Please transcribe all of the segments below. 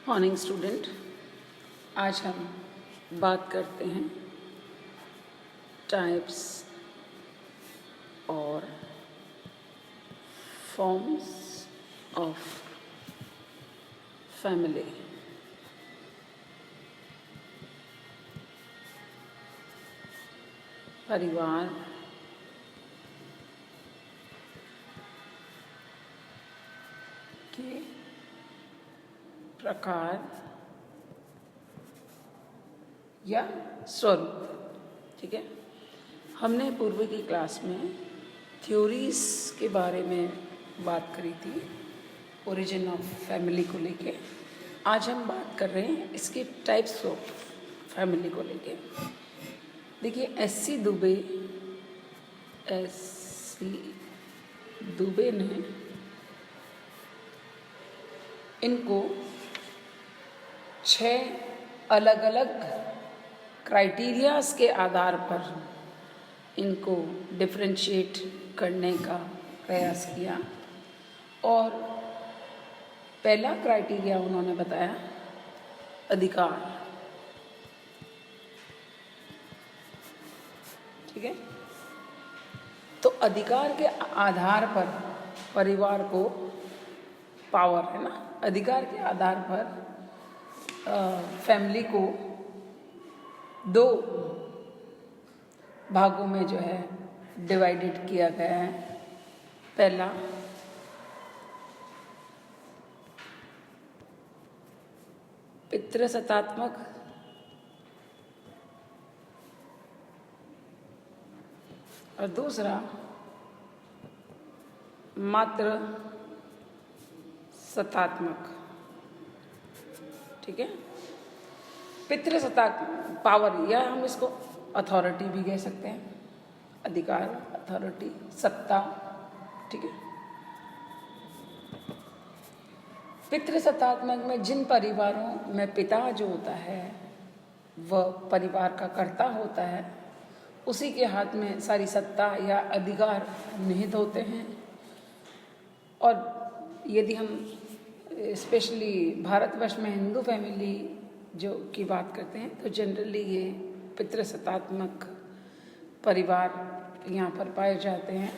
Morning student, आज हम बात करते हैं टाइप्स और फॉर्म्स ऑफ फैमिली। परिवार के प्रकार या स्वरूप। ठीक है, हमने पूर्व की क्लास में थ्योरीज के बारे में बात करी थी, ओरिजिन ऑफ फैमिली को लेके। आज हम बात कर रहे हैं इसके टाइप्स ऑफ फैमिली को लेके। देखिए, एस.सी. दुबे ने इनको 6 अलग अलग क्राइटेरियाज के आधार पर इनको डिफरेंशिएट करने का प्रयास किया। और पहला क्राइटेरिया उन्होंने बताया अधिकार। ठीक है, तो अधिकार के आधार पर परिवार को पावर है ना, अधिकार के आधार पर फैमिली को 2 भागों में जो है डिवाइडेड किया गया है। पहला पितृसत्तात्मक और दूसरा मातृ सत्तात्मक। ठीक है, पितृसत्तात्मक पावर, या हम इसको अथॉरिटी भी कह सकते हैं। अधिकार, अथॉरिटी, सत्ता। ठीक है, पितृसत्तात्मक में जिन परिवारों में पिता जो होता है वह परिवार का कर्ता होता है, उसी के हाथ में सारी सत्ता या अधिकार निहित होते हैं। और यदि हम स्पेशली भारतवर्ष में हिंदू फैमिली जो की बात करते हैं, तो जनरली ये पितृसत्तात्मक परिवार यहाँ पर पाए जाते हैं,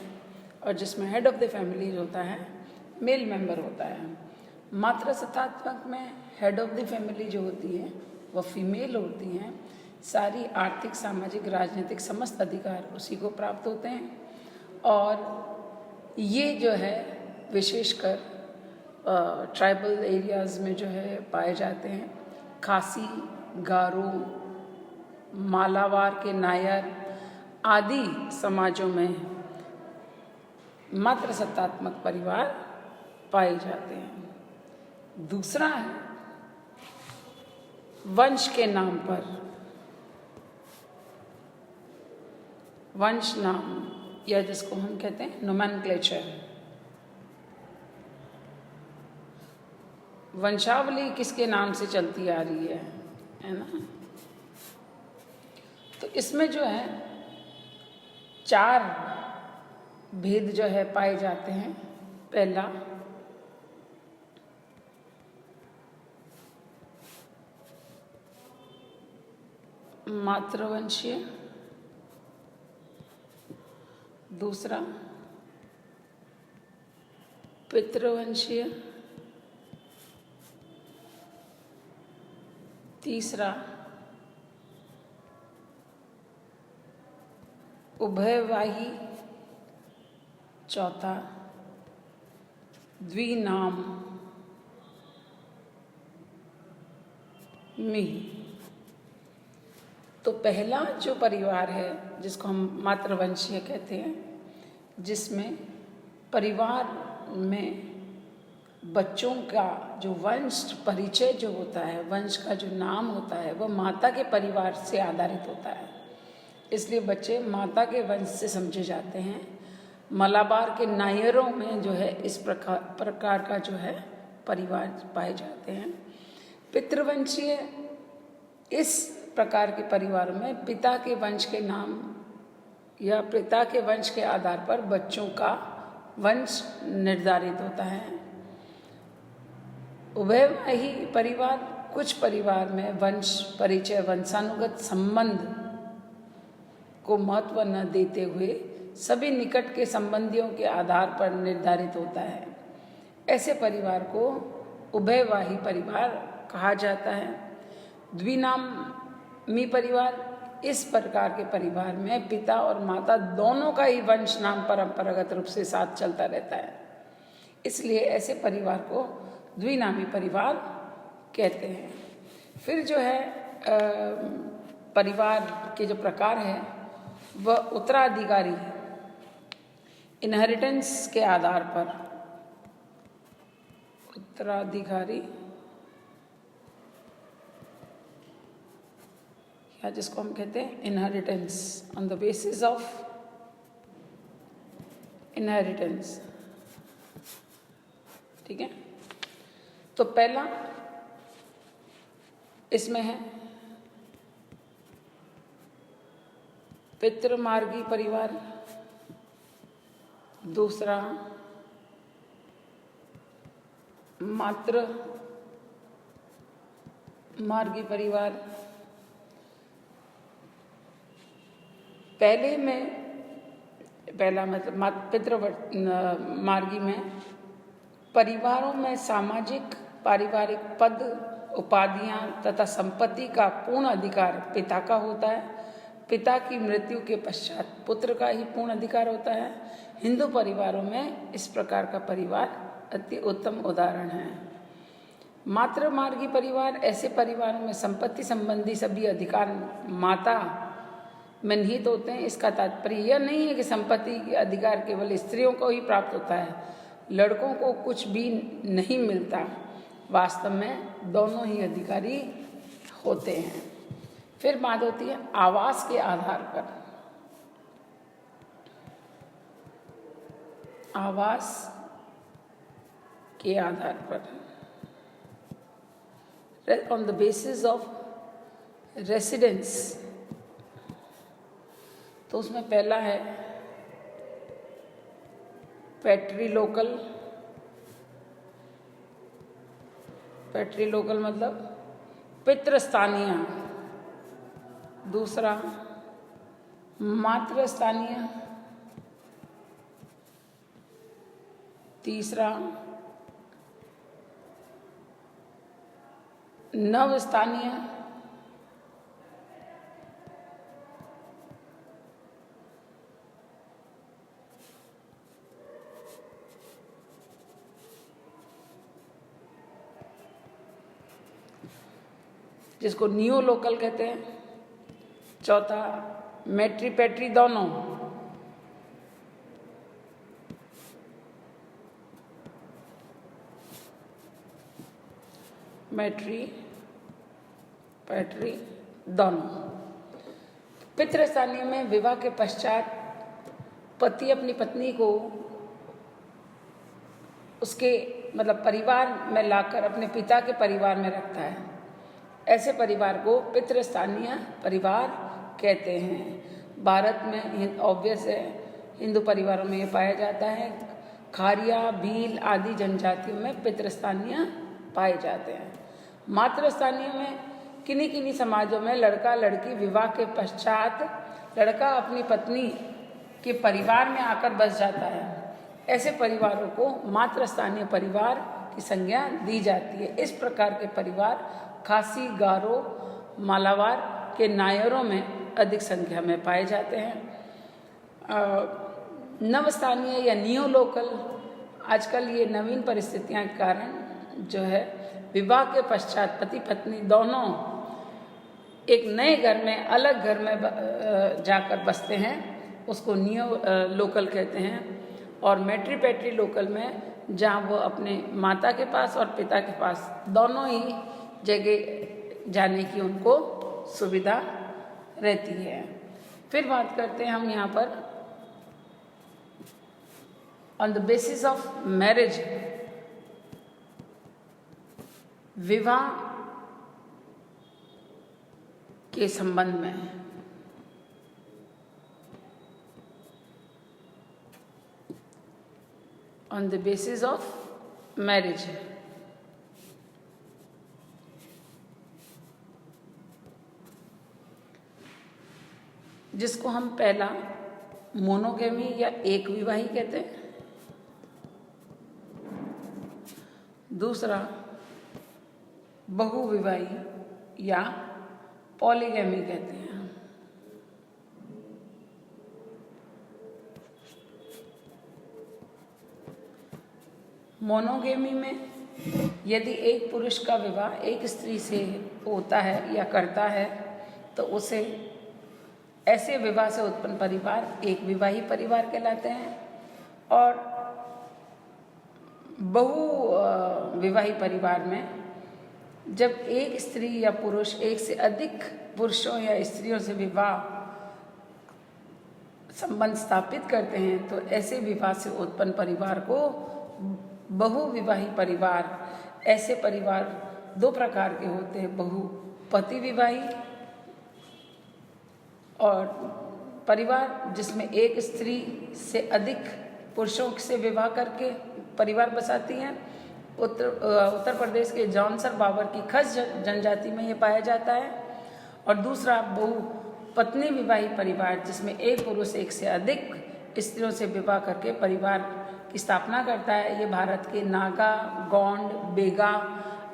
और जिसमें हेड ऑफ द फैमिली जो होता है मेल मेंबर होता है। मातृसत्तात्मक में हेड ऑफ द फैमिली जो होती है वह फीमेल होती हैं। सारी आर्थिक, सामाजिक, राजनीतिक समस्त अधिकार उसी को प्राप्त होते हैं। और ये जो है विशेषकर ट्राइबल एरियाज़ में जो है पाए जाते हैं। खासी, गारो, मालाबार के नायर आदि समाजों में मातृसत्तात्मक परिवार पाए जाते हैं। दूसरा है वंश के नाम पर, वंश नाम, या जिसको हम कहते हैं नोमेनक्लेचर। वंशावली किसके नाम से चलती आ रही है ना। तो इसमें जो है 4 भेद जो है पाए जाते हैं। पहला मातृवंशीय, दूसरा पितृवंशीय, तीसरा उभयवाही, चौथा द्विनाम में। तो पहला जो परिवार है जिसको हम मातृवंशीय कहते हैं, जिसमें परिवार में बच्चों का जो वंश परिचय जो होता है, वंश का जो नाम होता है, वह माता के परिवार से आधारित होता है। इसलिए बच्चे माता के वंश से समझे जाते हैं। मलाबार के नायरों में जो है इस प्रकार का जो है परिवार पाए जाते हैं। पितृवंशीय, इस प्रकार के परिवारों में पिता के वंश के नाम या पिता के वंश के आधार पर बच्चों का वंश निर्धारित होता है। उभयवाही परिवार, कुछ परिवार में वंश परिचय वंशानुगत संबंध को महत्व न देते हुए सभी निकट के संबंधियों के आधार पर निर्धारित होता है। ऐसे परिवार को उभयवाही परिवार कहा जाता है। द्विनामी परिवार, इस प्रकार के परिवार में पिता और माता दोनों का ही वंश नाम परंपरागत रूप से साथ चलता रहता है, इसलिए ऐसे परिवार को द्विनामी परिवार कहते हैं। फिर जो है परिवार के जो प्रकार है वह उत्तराधिकारी, इनहेरिटेंस के आधार पर, उत्तराधिकारी या जिसको हम कहते हैं inheritance, on the basis of inheritance. ठीक है, तो पहला इसमें है पितृमार्गी परिवार, दूसरा मातृ मार्गी परिवार। पहला मतलब पितृमार्गी में परिवारों में सामाजिक पारिवारिक पद, उपाधियां तथा संपत्ति का पूर्ण अधिकार पिता का होता है। पिता की मृत्यु के पश्चात पुत्र का ही पूर्ण अधिकार होता है। हिंदू परिवारों में इस प्रकार का परिवार अति उत्तम उदाहरण है। मातृमार्गी परिवार, ऐसे परिवारों में संपत्ति संबंधी सभी अधिकार माता में निहित होते हैं। इसका तात्पर्य यह नहीं है कि संपत्ति के अधिकार केवल स्त्रियों को ही प्राप्त होता है, लड़कों को कुछ भी नहीं मिलता। वास्तव में दोनों ही अधिकारी होते हैं। फिर बात होती है आवास के आधार पर। आवास के आधार पर, on the basis of residence, तो उसमें पहला है पैट्रीलोकल। पैट्रीलोकल मतलब पितृस्थानीय, दूसरा मातृस्थानीय, तीसरा नवस्थानीय, जिसको नियो लोकल कहते हैं, चौथा मैट्री पैट्री दोनों, मैट्री पैट्री दोनों। पितृस्थानीय में विवाह के पश्चात पति अपनी पत्नी को उसके मतलब परिवार में लाकर अपने पिता के परिवार में रखता है। ऐसे परिवार को पितृस्थानीय परिवार कहते हैं। भारत में ऑब्वियस है, हिंदू परिवारों में ये पाया जाता है। खारिया, भील आदि जनजातियों में पितृस्थानीय पाए जाते हैं। मातृस्थानीय में किन्हीं किन्हीं समाजों में लड़का लड़की विवाह के पश्चात लड़का अपनी पत्नी के परिवार में आकर बस जाता है। ऐसे परिवारों को मातृस्थानीय परिवार की संज्ञा दी जाती है। इस प्रकार के परिवार खासी, गारो, मालावार के नायरों में अधिक संख्या में पाए जाते हैं। नवस्थानीय या नियो लोकल, आजकल ये नवीन परिस्थितियां के कारण जो है विवाह के पश्चात पति पत्नी दोनों एक नए घर में, अलग घर में जाकर बसते हैं, उसको नियो लोकल कहते हैं। और मैट्री पैट्री लोकल में जहाँ वो अपने माता के पास और पिता के पास दोनों ही जगह जाने की उनको सुविधा रहती है। फिर बात करते हैं हम यहाँ पर on the basis of marriage, विवाह के संबंध में। On the basis of marriage, जिसको हम पहला मोनोगेमी या एक विवाही कहते हैं, दूसरा बहुविवाही या पॉलीगैमी कहते हैं। मोनोगेमी में यदि एक पुरुष का विवाह एक स्त्री से होता है या करता है तो उसे ऐसे विवाह से उत्पन्न परिवार एक विवाही परिवार कहलाते हैं, और बहु विवाही परिवार में जब एक स्त्री या पुरुष एक से अधिक पुरुषों या स्त्रियों से विवाह संबंध स्थापित करते हैं तो ऐसे विवाह से उत्पन्न परिवार को बहुविवाही परिवार। ऐसे परिवार दो प्रकार के होते हैं, बहुपति विवाही और परिवार जिसमें एक स्त्री से अधिक पुरुषों से विवाह करके परिवार बसाती हैं। उत्तर प्रदेश के जौनसर बाबर की खस जनजाति में ये पाया जाता है। और दूसरा बहुपत्नी विवाही परिवार जिसमें एक पुरुष एक से अधिक स्त्रियों से विवाह करके परिवार की स्थापना करता है। ये भारत के नागा, गोंड, बेगा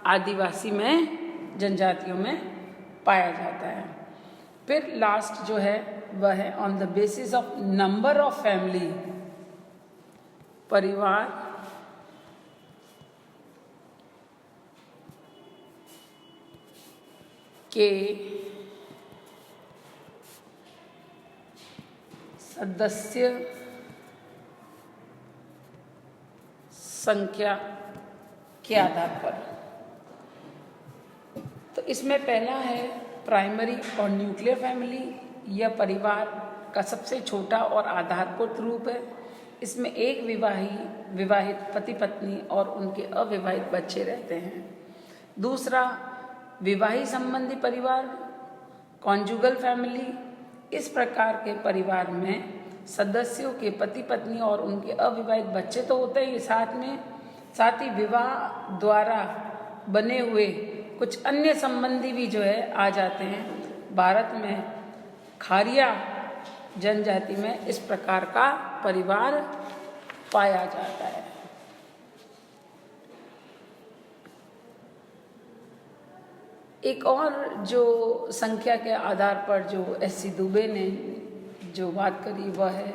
आदिवासी में जनजातियों में पाया जाता है। फिर लास्ट जो है वह है on the basis of number of family, परिवार के सदस्य संख्या के आधार पर। तो इसमें पहला है प्राइमरी और न्यूक्लियर फैमिली। यह परिवार का सबसे छोटा और आधारभूत रूप है। इसमें एक विवाहित पति पत्नी और उनके अविवाहित बच्चे रहते हैं। दूसरा विवाही संबंधी परिवार, कॉन्जुगल फैमिली। इस प्रकार के परिवार में सदस्यों के पति पत्नी और उनके अविवाहित बच्चे तो होते ही साथ ही विवाह द्वारा बने हुए कुछ अन्य संबंधी भी जो है आ जाते हैं। भारत में खारिया जनजाति में इस प्रकार का परिवार पाया जाता है। एक और जो संख्या के आधार पर जो एस.सी. दुबे ने जो बात करी वह है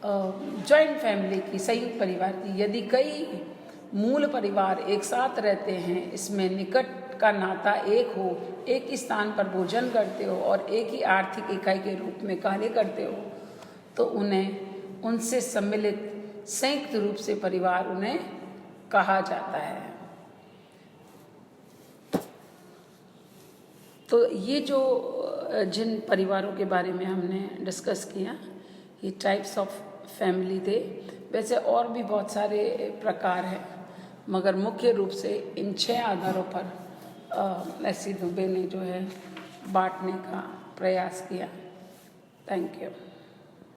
जॉइंट फैमिली की, संयुक्त परिवार की। यदि कई मूल परिवार एक साथ रहते हैं, इसमें निकट का नाता एक हो, एक ही स्थान पर भोजन करते हो और एक ही आर्थिक इकाई के रूप में कार्य करते हो, तो उन्हें उनसे सम्मिलित संयुक्त रूप से परिवार उन्हें कहा जाता है। तो ये जो जिन परिवारों के बारे में हमने डिस्कस किया, ये टाइप्स ऑफ फैमिली थे। वैसे और भी बहुत सारे प्रकार हैं, मगर मुख्य रूप से इन 6 आधारों पर एस.सी. दुबे ने जो है बांटने का प्रयास किया। Thank you.